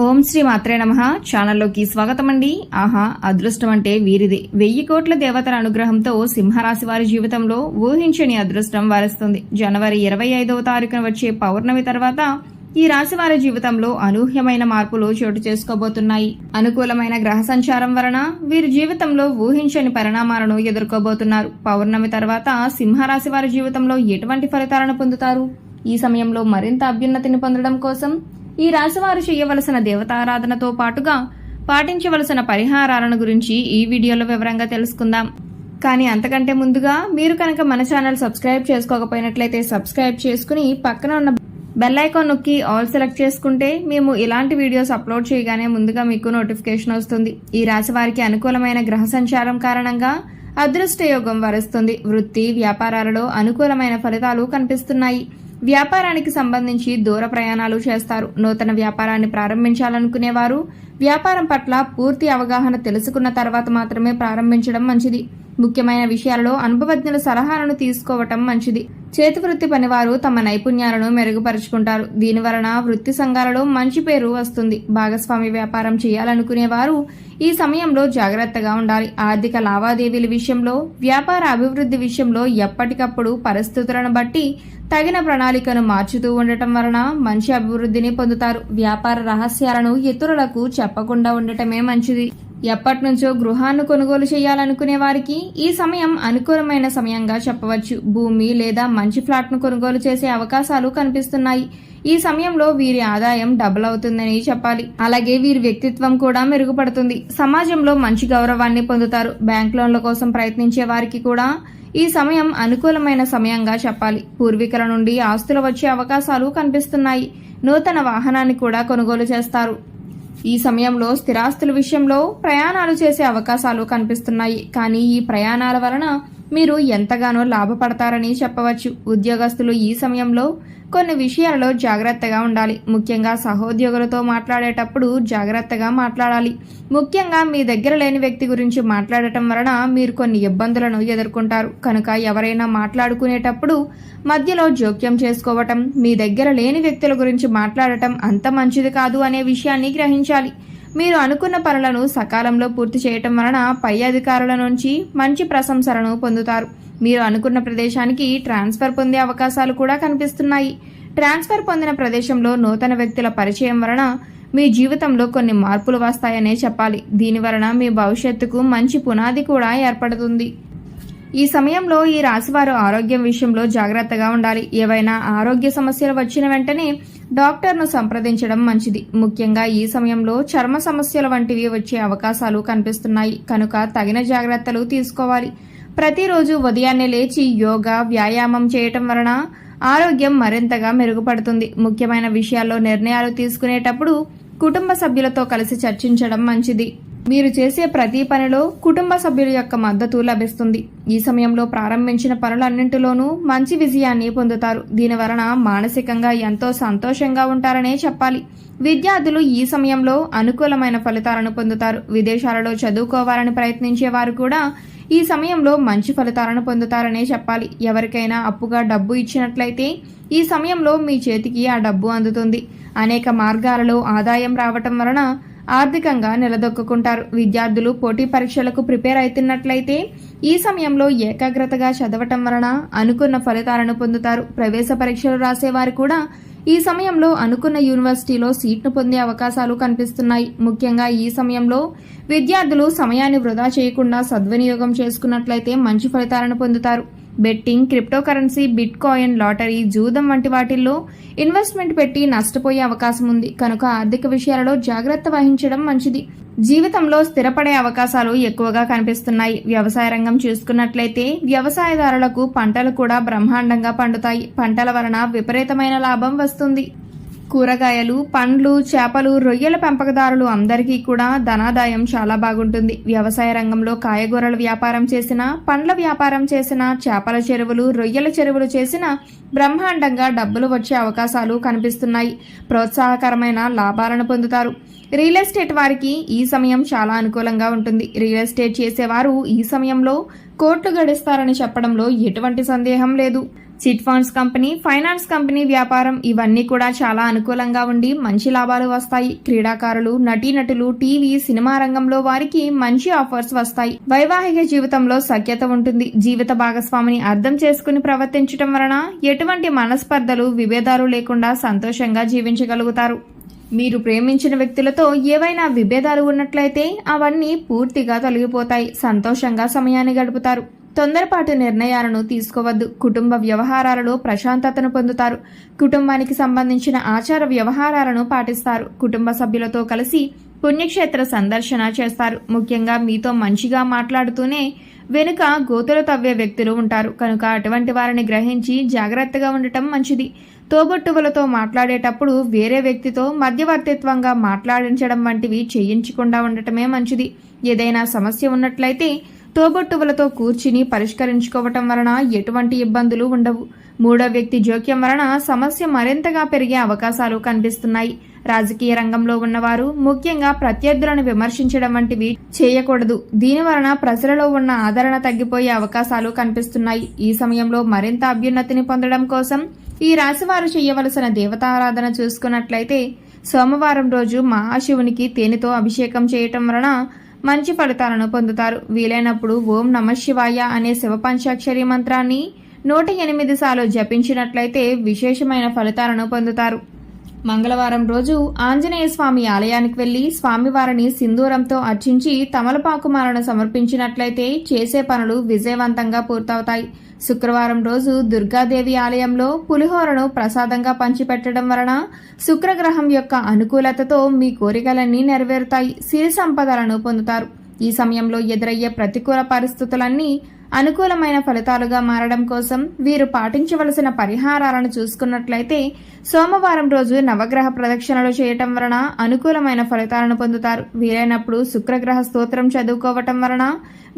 ఓం శ్రీ మాత్రే నమః. ఛానల్లోకి స్వాగతం అండి. ఆహా, అదృష్టం అంటే వీరిది. 1000 కోట్ల దేవతల అనుగ్రహంతో సింహరాశి వారి జీవితంలో ఊహించని అదృష్టం వరిస్తుంది. జనవరి 25వ తారీఖున వచ్చే పౌర్ణమి తర్వాత ఈ రాశి వారి జీవితంలో అనూహ్యమైన మార్పులు చోటు చేసుకోబోతున్నాయి. అనుకూలమైన గ్రహ సంచారం వలన వీరి జీవితంలో ఊహించని పరిణామాలను ఎదుర్కోబోతున్నారు. పౌర్ణమి తర్వాత సింహరాశి వారి జీవితంలో ఎటువంటి ఫలితాలను పొందుతారు? ఈ సమయంలో మరింత అభ్యున్నతిని పొందడం కోసం ఈ రాశివారు చేయవలసిన దేవతారాధనతో పాటుగా పాటించవలసిన పరిహారాలను గురించి ఈ వీడియోలో వివరంగా తెలుసుకుందాం. కానీ అంతకంటే ముందుగా మీరు కనుక మన ఛానల్ సబ్స్క్రైబ్ చేసుకోకపోయినట్లయితే సబ్స్క్రైబ్ చేసుకుని పక్కన ఉన్న బెల్ ఐకాన్ నొక్కి ఆల్ సెలెక్ట్ చేసుకుంటే మేము ఇలాంటి వీడియోస్ అప్లోడ్ చేయగానే ముందుగా మీకు నోటిఫికేషన్ వస్తుంది. ఈ రాశి వారికి అనుకూలమైన గ్రహ సంచారం కారణంగా అదృష్ట యోగం వరిస్తుంది. వృత్తి వ్యాపారాలలో అనుకూలమైన ఫలితాలు కనిపిస్తున్నాయి. వ్యాపారానికి సంబంధించి దూర ప్రయాణాలు చేస్తారు. నూతన వ్యాపారాన్ని ప్రారంభించాలనుకునేవారు వ్యాపారం పట్ల పూర్తి అవగాహన తెలుసుకున్న తర్వాత మాత్రమే ప్రారంభించడం మంచిది. ముఖ్యమైన విషయాలలో అనుభవజ్ఞుల సలహాలను తీసుకోవటం మంచిది. చేతివృత్తి పనివారు తమ నైపుణ్యాలను మెరుగుపరుచుకుంటారు. దీనివలన వృత్తి సంఘాలలో మంచి పేరు వస్తుంది. భాగస్వామి వ్యాపారం చేయాలనుకునేవారు ఈ సమయంలో జాగ్రత్తగా ఉండాలి. ఆర్థిక లావాదేవీల విషయంలో, వ్యాపార అభివృద్ధి విషయంలో ఎప్పటికప్పుడు పరిస్థితులను బట్టి తగిన ప్రణాళికను మార్చుతూ ఉండటం వలన మంచి అభివృద్ధిని పొందుతారు. వ్యాపార రహస్యాలను ఇతరులకు చెప్పకుండా ఉండటమే మంచిది. ఎప్పటి నుంచో గృహాన్ని కొనుగోలు చేయాలనుకునే వారికి ఈ సమయం అనుకూలమైన సమయంగా చెప్పవచ్చు. భూమి లేదా మంచి ఫ్లాట్ను కొనుగోలు చేసే అవకాశాలు కనిపిస్తున్నాయి. ఈ సమయంలో వీరి ఆదాయం డబుల్ అవుతుందని చెప్పాలి. అలాగే వీరి వ్యక్తిత్వం కూడా మెరుగుపడుతుంది. సమాజంలో మంచి గౌరవాన్ని పొందుతారు. బ్యాంక్ లోన్ల కోసం ప్రయత్నించే వారికి కూడా ఈ సమయం అనుకూలమైన సమయంగా చెప్పాలి. పూర్వీకుల నుండి ఆస్తులు వచ్చే అవకాశాలు కనిపిస్తున్నాయి. నూతన వాహనాన్ని కూడా కొనుగోలు చేస్తారు. ఈ సమయంలో స్థిరాస్తుల విషయంలో ప్రయాణాలు చేసే అవకాశాలు కనిపిస్తున్నాయి. కానీ ఈ ప్రయాణాల వలన మీరు ఎంతగానో లాభపడతారని చెప్పవచ్చు. ఉద్యోగస్తులు ఈ సమయంలో కొన్ని విషయాలలో జాగ్రత్తగా ఉండాలి. ముఖ్యంగా సహోద్యోగులతో మాట్లాడేటప్పుడు జాగ్రత్తగా మాట్లాడాలి. ముఖ్యంగా మీ దగ్గర లేని వ్యక్తి గురించి మాట్లాడటం వలన మీరు కొన్ని ఇబ్బందులను ఎదుర్కొంటారు. కనుక ఎవరైనా మాట్లాడుకునేటప్పుడు మధ్యలో జోక్యం చేసుకోవటం, మీ దగ్గర లేని వ్యక్తుల గురించి మాట్లాడటం అంత మంచిది కాదు అనే విషయాన్ని గ్రహించాలి. మీరు అనుకున్న పనులను సకాలంలో పూర్తి చేయటం వలన పై అధికారుల నుంచి మంచి ప్రశంసలను పొందుతారు. మీరు అనుకున్న ప్రదేశానికి ట్రాన్స్ఫర్ పొందే అవకాశాలు కూడా కనిపిస్తున్నాయి. ట్రాన్స్ఫర్ పొందిన ప్రదేశంలో నూతన వ్యక్తుల పరిచయం వలన మీ జీవితంలో కొన్ని మార్పులు వస్తాయనే చెప్పాలి. దీని వలన మీ భవిష్యత్తుకు మంచి పునాది కూడా ఏర్పడుతుంది. ఈ సమయంలో ఈ రాశివారు ఆరోగ్యం విషయంలో జాగ్రత్తగా ఉండాలి. ఏవైనా ఆరోగ్య సమస్యలు వచ్చిన వెంటనే డాక్టర్ను సంప్రదించడం మంచిది. ముఖ్యంగా ఈ సమయంలో చర్మ సమస్యల వంటివి వచ్చే అవకాశాలు కనిపిస్తున్నాయి. కనుక తగిన జాగ్రత్తలు తీసుకోవాలి. ప్రతిరోజు ఉదయాన్నే లేచి యోగా, వ్యాయామం చేయటం వలన ఆరోగ్యం మరింతగా మెరుగుపడుతుంది. ముఖ్యమైన విషయాల్లో నిర్ణయాలు తీసుకునేటప్పుడు కుటుంబ సభ్యులతో కలిసి చర్చించడం మంచిది. మీరు చేసే ప్రతి పనిలో కుటుంబ సభ్యుల యొక్క మద్దతు లభిస్తుంది. ఈ సమయంలో ప్రారంభించిన పనులన్నింటిలోనూ మంచి విజయాన్ని పొందుతారు. దీని వలన మానసికంగా ఎంతో సంతోషంగా ఉంటారనే చెప్పాలి. విద్యార్థులు ఈ సమయంలో అనుకూలమైన ఫలితాలను పొందుతారు. విదేశాలలో చదువుకోవాలని ప్రయత్నించే వారు కూడా ఈ సమయంలో మంచి ఫలితాలను పొందుతారనే చెప్పాలి. ఎవరికైనా అప్పుగా డబ్బు ఇచ్చినట్లయితే ఈ సమయంలో మీ చేతికి ఆ డబ్బు అందుతుంది. అనేక మార్గాలలో ఆదాయం రావటం వలన ఆర్థికంగా నిలదొక్కుంటారు. విద్యార్థులు పోటీ పరీక్షలకు ప్రిపేర్ అవుతున్నట్లయితే ఈ సమయంలో ఏకాగ్రతగా చదవటం వలన అనుకున్న ఫలితాలను పొందుతారు. ప్రవేశ పరీక్షలు రాసేవారు కూడా ఈ సమయంలో అనుకున్న యూనివర్సిటీలో సీట్ను పొందే అవకాశాలు కనిపిస్తున్నాయి. ముఖ్యంగా ఈ సమయంలో విద్యార్థులు సమయాన్ని వృధా చేయకుండా సద్వినియోగం చేసుకున్నట్లయితే మంచి ఫలితాలను పొందుతారు. Betting, crypto currency, bit coin, lottery, జూదం వంటి వాటిల్లో ఇన్వెస్ట్మెంట్ పెట్టి నష్టపోయే అవకాశం ఉంది. కనుక ఆర్థిక విషయాలలో జాగ్రత్త వహించడం మంచిది. జీవితంలో స్థిరపడే అవకాశాలు ఎక్కువగా కనిపిస్తున్నాయి. వ్యవసాయ రంగం చూసుకున్నట్లయితే వ్యవసాయదారులకు పంటలు కూడా బ్రహ్మాండంగా పండుతాయి. పంటల వలన విపరీతమైన లాభం వస్తుంది. కూరగాయలు, పండ్లు, చేపలు, రొయ్యల పెంపకదారులు అందరికీ కూడా ధనాదాయం చాలా బాగుంటుంది. వ్యవసాయ రంగంలో కాయగూరల వ్యాపారం చేసినా, పండ్ల వ్యాపారం చేసినా, చేపల చెరువులు, రొయ్యల చెరువులు చేసినా బ్రహ్మాండంగా డబ్బులు వచ్చే అవకాశాలు కనిపిస్తున్నాయి. ప్రోత్సాహకరమైన లాభాలను పొందుతారు. రియల్ ఎస్టేట్ వారికి ఈ సమయం చాలా అనుకూలంగా ఉంటుంది. రియల్ ఎస్టేట్ చేసేవారు ఈ సమయంలో కోట్లు గడిస్తారని చెప్పడంలో ఎటువంటి సందేహం లేదు. Chit funds company, finance company వ్యాపారం ఇవన్నీ కూడా చాలా అనుకూలంగా ఉండి మంచి లాభాలు వస్తాయి. క్రీడాకారులు, నటీనటులు, టీవీ, సినిమా రంగంలో వారికి మంచి ఆఫర్స్ వస్తాయి. వైవాహిక జీవితంలో సఖ్యత ఉంటుంది. జీవిత భాగస్వామిని అర్థం చేసుకుని ప్రవర్తించడం వలన ఎటువంటి మనస్పర్ధలు, విభేదాలు లేకుండా సంతోషంగా జీవించగలుగుతారు. మీరు ప్రేమించిన వ్యక్తులతో ఏవైనా విభేదాలు ఉన్నట్లయితే అవన్నీ పూర్తిగా తొలగిపోతాయి. సంతోషంగా సమయాన్ని గడుపుతారు. తొందరపాటు నిర్ణయాలను తీసుకోవద్దు. కుటుంబ వ్యవహారాలలో ప్రశాంతతను పొందుతారు. కుటుంబానికి సంబంధించిన ఆచార వ్యవహారాలను పాటిస్తారు. కుటుంబ సభ్యులతో కలిసి పుణ్యక్షేత్ర సందర్శన చేస్తారు. ముఖ్యంగా మీతో మంచిగా మాట్లాడుతూనే వెనుక గోతులు తవ్వే వ్యక్తులు ఉంటారు కనుక అటువంటి వారిని గ్రహించి జాగ్రత్తగా ఉండటం మంచిది. తోబుట్టువులతో మాట్లాడేటప్పుడు వేరే వ్యక్తితో మధ్యవర్తిత్వంగా మాట్లాడించడం వంటివి చేయించకుండా ఉండటమే మంచిది. ఏదైనా సమస్య ఉన్నట్లయితే తోబుట్టువులతో కూర్చుని పరిష్కరించుకోవటం వలన ఎటువంటి ఇబ్బందులు ఉండవు. మూడో వ్యక్తి జోక్యం వలన సమస్య మరింతగా పెరిగే అవకాశాలు కనిపిస్తున్నాయి. రాజకీయ రంగంలో ఉన్నవారు ముఖ్యంగా ప్రత్యర్థులను విమర్శించడం వంటివి చేయకూడదు. దీనివలన ప్రజలలో ఉన్న ఆదరణ తగ్గిపోయే అవకాశాలు కనిపిస్తున్నాయి. ఈ సమయంలో మరింత అభ్యున్నతిని పొందడం కోసం ఈ రాశివారు చేయవలసిన దేవతారాధన చూసుకున్నట్లయితే సోమవారం రోజు మహాశివునికి తేనెతో అభిషేకం చేయటం వలన మంచి ఫలితాలను పొందుతారు. వీలైనప్పుడు ఓం నమఃశివాయ అనే శివపంచాక్షరి మంత్రాన్ని 108 సార్లు జపించినట్లయితే విశేషమైన ఫలితాలను పొందుతారు. మంగళవారం రోజు ఆంజనేయ స్వామి ఆలయానికి వెళ్లి స్వామివారిని సింధూరంతో అర్చించి తమలపాకుమాలను సమర్పించినట్లయితే చేసే పనులు విజయవంతంగా పూర్తవుతాయి. శుక్రవారం రోజు దుర్గాదేవి ఆలయంలో పులిహోరను ప్రసాదంగా పంచిపెట్టడం వలన శుక్రగ్రహం యొక్క అనుకూలతతో మీ కోరికలన్నీ నెరవేరుతాయి. సిరి సంపదలను పొందుతారు. ఈ సమయంలో ఎదురయ్యే ప్రతికూల పరిస్థితులన్నీ అనుకూలమైన ఫలితాలుగా మారడం కోసం వీరు పాటించవలసిన పరిహారాలను చూసుకున్నట్లయితే సోమవారం రోజు నవగ్రహ ప్రదక్షిణలు చేయటం వలన అనుకూలమైన ఫలితాలను పొందుతారు. వీలైనప్పుడు శుక్రగ్రహ స్తోత్రం చదువుకోవటం వలన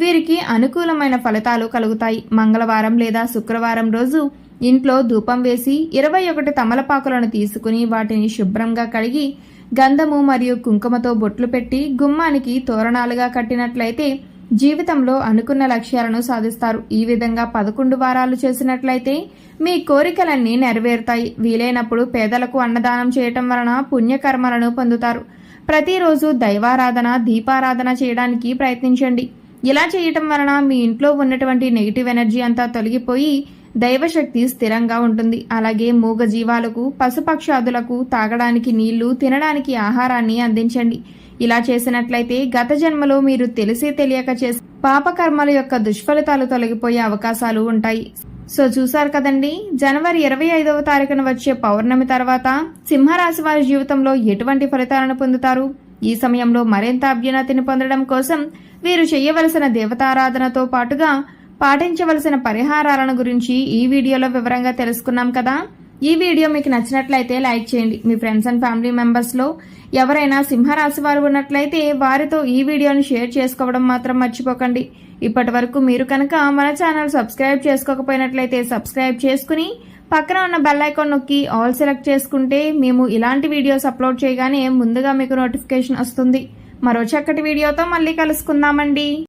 వీరికి అనుకూలమైన ఫలితాలు కలుగుతాయి. మంగళవారం లేదా శుక్రవారం రోజు ఇంట్లో ధూపం వేసి 21 తమలపాకులను తీసుకుని వాటిని శుభ్రంగా కడిగి గంధము మరియు కుంకుమతో బొట్లు పెట్టి గుమ్మానికి తోరణాలుగా కట్టినట్లయితే జీవితంలో అనుకున్న లక్ష్యాలను సాధిస్తారు. ఈ విధంగా 11 వారాలు చేసినట్లయితే మీ కోరికలన్నీ నెరవేరుతాయి. వీలైనప్పుడు పేదలకు అన్నదానం చేయటం వలన పుణ్యకర్మలను పొందుతారు. ప్రతిరోజు దైవారాధన, దీపారాధన చేయడానికి ప్రయత్నించండి. ఇలా చేయటం వలన మీ ఇంట్లో ఉన్నటువంటి నెగిటివ్ ఎనర్జీ అంతా తొలగిపోయి దైవశక్తి స్థిరంగా ఉంటుంది. అలాగే మూగ జీవాలకు, పశుపక్షాదులకు తాగడానికి నీళ్లు, తినడానికి ఆహారాన్ని అందించండి. ఇలా చేసినట్లయితే గత జన్మలో మీరు తెలిసి తెలియక చేసే పాపకర్మల యొక్క దుష్ఫలితాలు తొలగిపోయే అవకాశాలు ఉంటాయి. సో చూసారు కదండి, జనవరి 25వ తారీఖున వచ్చే పౌర్ణమి తర్వాత సింహరాశి వారి జీవితంలో ఎటువంటి ఫలితాలను పొందుతారు. ఈ సమయంలో మరింత అభ్యున్నతిని పొందడం కోసం వీరు చేయవలసిన దేవతారాధనతో పాటుగా పాటించవలసిన పరిహారాలను గురించి ఈ వీడియోలో వివరంగా తెలుసుకున్నాం కదా. ఈ వీడియో మీకు నచ్చినట్లయితే లైక్ చేయండి. మీ ఫ్రెండ్స్ అండ్ ఫ్యామిలీ మెంబర్స్ లో ఎవరైనా సింహరాశి వారు ఉన్నట్లయితే వారితో ఈ వీడియోని షేర్ చేసుకోవడం మాత్రం మర్చిపోకండి. ఇప్పటి వరకు మీరు కనుక మన ఛానల్ సబ్స్క్రైబ్ చేసుకోకపోయినట్లయితే సబ్స్క్రైబ్ చేసుకుని పక్కన ఉన్న బెల్ ఐకాన్ నొక్కి ఆల్ సెలెక్ట్ చేసుకుంటే మేము ఇలాంటి వీడియోస్ అప్లోడ్ చేయగానే ముందుగా మీకు నోటిఫికేషన్ వస్తుంది. మరో చక్కటి వీడియోతో మళ్ళీ కలుసుకుందామండి.